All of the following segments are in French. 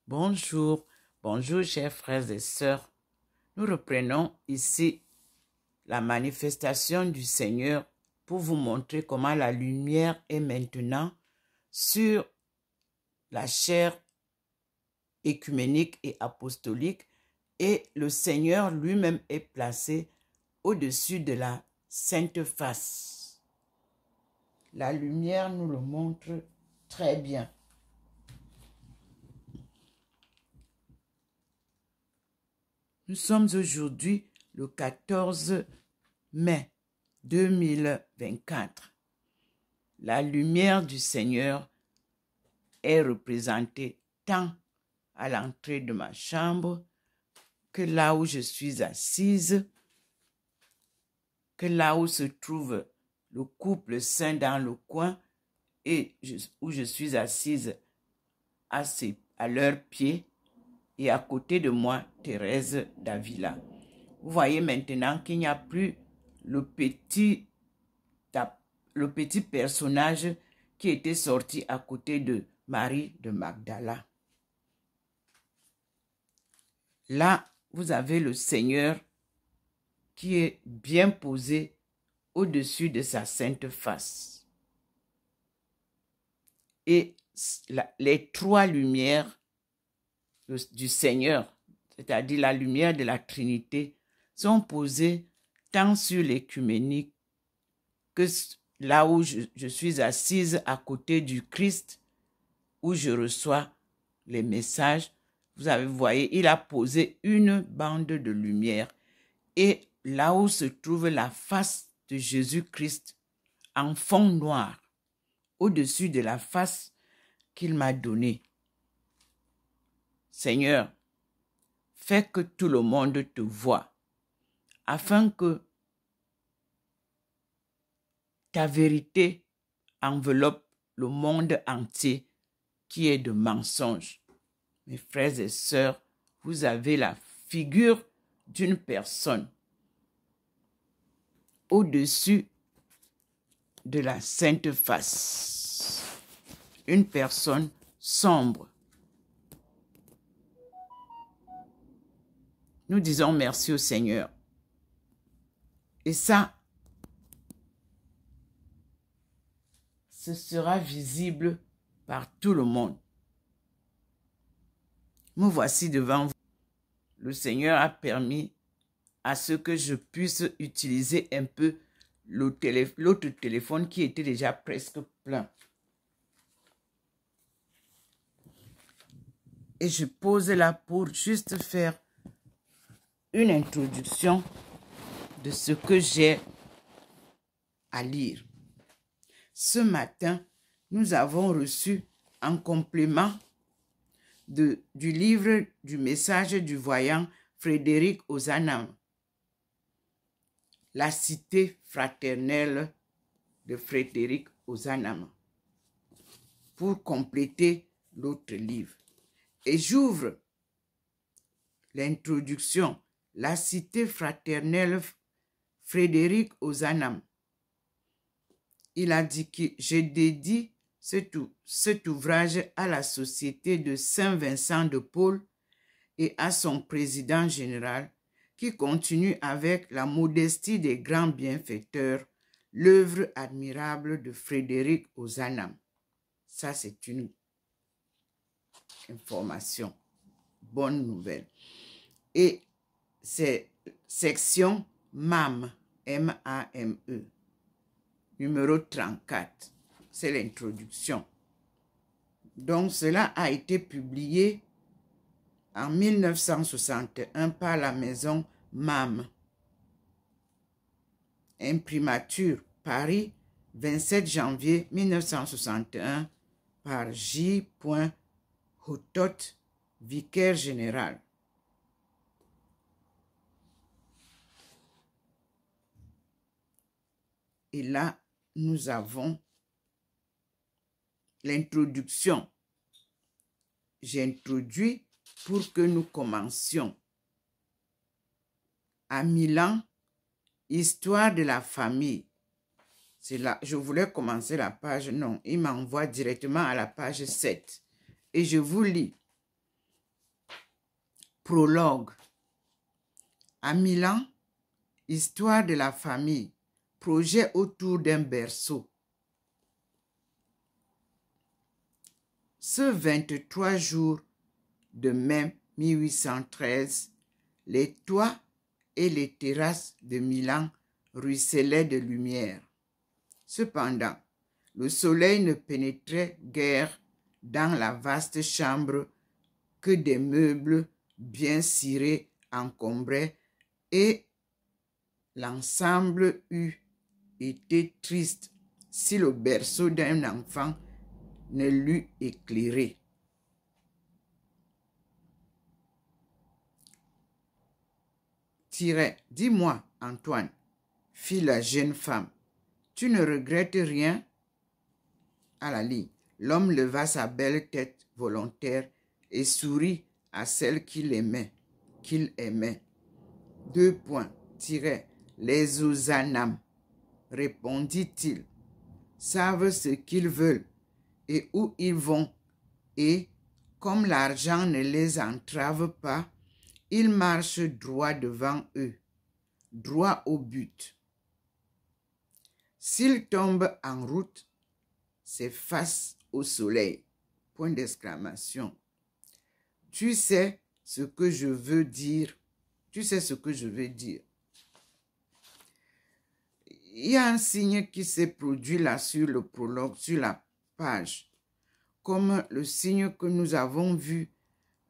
Bonjour, bonjour chers frères et sœurs. Nous reprenons ici la manifestation du Seigneur pour vous montrer comment la lumière est maintenant sur la chair écuménique et apostolique et le Seigneur lui-même est placé au-dessus de la Sainte Face. La lumière nous le montre très bien. Nous sommes aujourd'hui le 14 mai 2024. La lumière du Seigneur est représentée tant à l'entrée de ma chambre que là où je suis assise, que là où se trouve le couple saint dans le coin et où je suis assise à leurs pieds. Et à côté de moi, Thérèse Davila. Vous voyez maintenant qu'il n'y a plus le petit personnage qui était sorti à côté de Marie de Magdala. Là, vous avez le Seigneur qui est bien posé au-dessus de sa sainte face. Et les trois lumières du Seigneur, c'est-à-dire la lumière de la Trinité, sont posées tant sur l'écuménique que là où je suis assise à côté du Christ, où je reçois les messages. Vous voyez, il a posé une bande de lumière. Et là où se trouve la face de Jésus-Christ en fond noir, au-dessus de la face qu'il m'a donnée. Seigneur, fais que tout le monde te voie, afin que ta vérité enveloppe le monde entier qui est de mensonges. Mes frères et sœurs, vous avez la figure d'une personne au-dessus de la sainte face. Une personne sombre. Nous disons merci au Seigneur. Et ça, ce sera visible par tout le monde. Me voici devant vous. Le Seigneur a permis à ce que je puisse utiliser un peu l'autre téléphone qui était déjà presque plein. Et je pose là pour juste faire une introduction de ce que j'ai à lire. Ce matin, nous avons reçu en complément du livre du message du voyant Frédéric Ozanam, La cité fraternelle de Frédéric Ozanam, pour compléter l'autre livre. Et j'ouvre l'introduction, La cité fraternelle Frédéric Ozanam. Il a dit que je dédie cet ouvrage à la Société de Saint-Vincent de Paul et à son président général qui continue avec la modestie des grands bienfaiteurs l'œuvre admirable de Frédéric Ozanam. Ça, c'est une information, bonne nouvelle. Et c'est section MAME, M-A-M-E, numéro 34. C'est l'introduction. Donc, cela a été publié en 1961 par la maison MAME. Imprimature, Paris, 27 janvier 1961 par J. Hotot, vicaire général. Et là, nous avons l'introduction. J'introduis pour que nous commencions. À Milan, histoire de la famille. C'est là, je voulais commencer la page, non, il m'envoie directement à la page 7. Et je vous lis. Prologue. À Milan, histoire de la famille, projet autour d'un berceau. Ce 23 jours de mai 1813, les toits et les terrasses de Milan ruisselaient de lumière. Cependant, le soleil ne pénétrait guère dans la vaste chambre que des meubles bien cirés encombraient et l'ensemble eût été triste si le berceau d'un enfant ne l'eût éclairé. Dis-moi, Antoine, fit la jeune femme, tu ne regrettes rien? À la ligne, l'homme leva sa belle tête volontaire et sourit à celle qu'il aimait. Les Ozanam, répondit-il, savent ce qu'ils veulent et où ils vont, et, comme l'argent ne les entrave pas, ils marchent droit devant eux, droit au but. S'ils tombent en route, c'est face au soleil. Point d'exclamation. Tu sais ce que je veux dire. Tu sais ce que je veux dire. Il y a un signe qui s'est produit là sur le prologue, sur la page, comme le signe que nous avons vu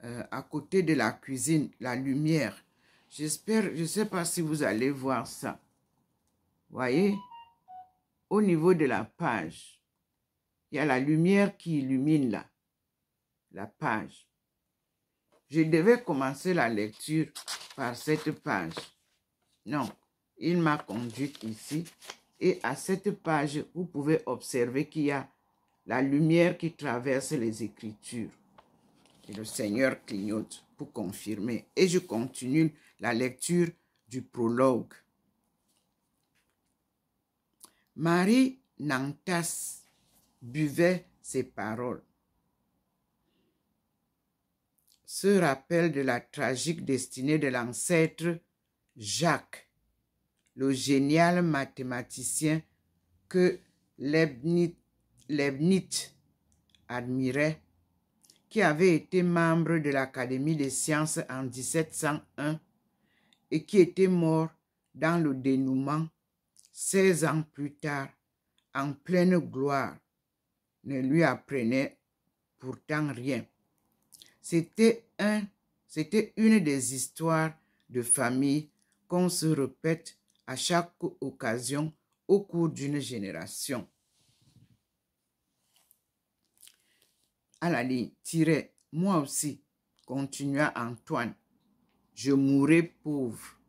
à côté de la cuisine, la lumière. J'espère, je ne sais pas si vous allez voir ça. Voyez, au niveau de la page, il y a la lumière qui illumine là, la page. Je devais commencer la lecture par cette page. Non, il m'a conduite ici. Et à cette page, vous pouvez observer qu'il y a la lumière qui traverse les Écritures. Et le Seigneur clignote pour confirmer. Et je continue la lecture du prologue. Marie Nantas buvait ces paroles. Ce rappel de la tragique destinée de l'ancêtre Jacques, le génial mathématicien que Leibniz admirait, qui avait été membre de l'Académie des sciences en 1701 et qui était mort dans le dénouement 16 ans plus tard, en pleine gloire, ne lui apprenait pourtant rien. C'était une des histoires de famille qu'on se répète à chaque occasion au cours d'une génération. À la ligne, moi aussi, continua Antoine, je mourrai pauvre.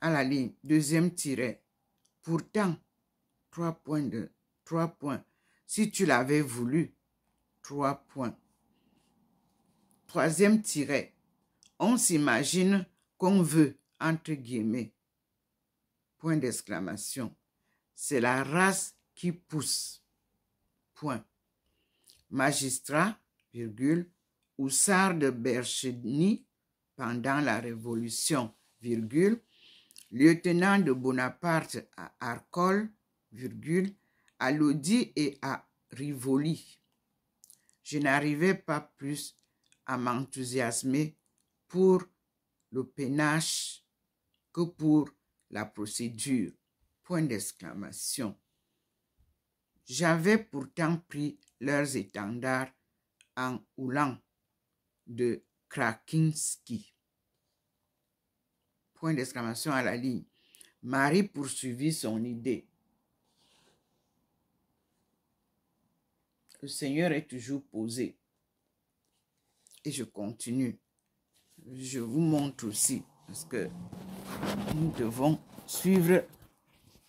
À la ligne, deuxième tiret, pourtant, 3 points, si tu l'avais voulu, 3 points. Troisième tiret, on s'imagine qu'on veut, entre guillemets, point d'exclamation. C'est la race qui pousse, point. Magistrat, virgule, hussard de Bercheny pendant la Révolution, virgule, lieutenant de Bonaparte à Arcole, virgule, à Lodi et à Rivoli. Je n'arrivais pas plus à m'enthousiasmer pour le panache que pour la procédure. Point d'exclamation. J'avais pourtant pris leurs étendards en houlant de Krakinski. Point d'exclamation à la ligne. Marie poursuivit son idée. Le Seigneur est toujours posé. Et je continue. Je vous montre aussi, parce que nous devons suivre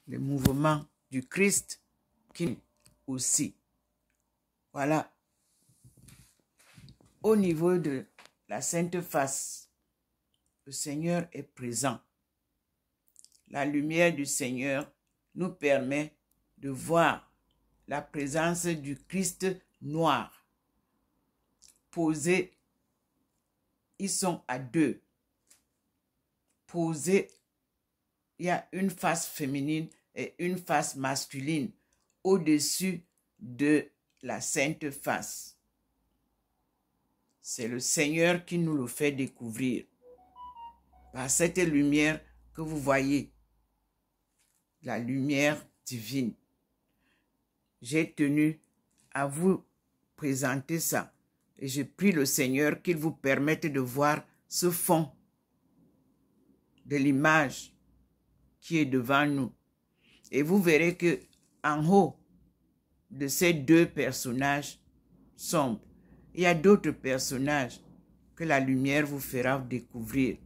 le mouvement du Christ qui aussi. Voilà. Au niveau de la Sainte Face, le Seigneur est présent. La lumière du Seigneur nous permet de voir la présence du Christ noir posé ils sont à deux. Posés, il y a une face féminine et une face masculine au-dessus de la sainte face. C'est le Seigneur qui nous le fait découvrir. Par cette lumière que vous voyez, la lumière divine. J'ai tenu à vous présenter ça. Et je prie le Seigneur qu'il vous permette de voir ce fond de l'image qui est devant nous. Et vous verrez que en haut de ces deux personnages sombres, il y a d'autres personnages que la lumière vous fera découvrir.